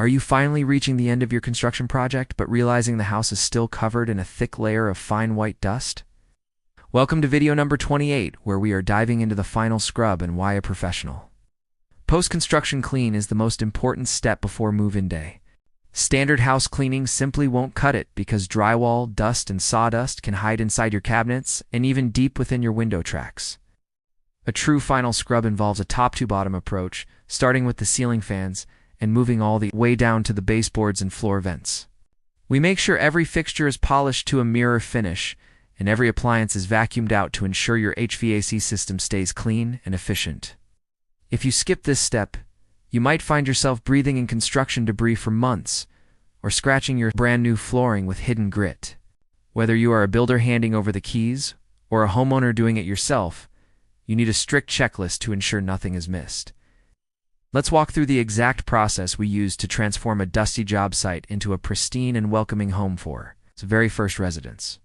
Are you finally reaching the end of your construction project but realizing the house is still covered in a thick layer of fine white dust? Welcome to video number 28, where we are diving into the final scrub and why a professional. Post-construction clean is the most important step before move-in day. Standard house cleaning simply won't cut it because drywall, dust, and sawdust can hide inside your cabinets and even deep within your window tracks. A true final scrub involves a top-to-bottom approach, starting with the ceiling fans and moving all the way down to the baseboards and floor vents. We make sure every fixture is polished to a mirror finish and every appliance is vacuumed out to ensure your HVAC system stays clean and efficient. If you skip this step, you might find yourself breathing in construction debris for months or scratching your brand new flooring with hidden grit. Whether you are a builder handing over the keys or a homeowner doing it yourself, you need a strict checklist to ensure nothing is missed. Let's walk through the exact process we use to transform a dusty job site into a pristine and welcoming home for its very first residents.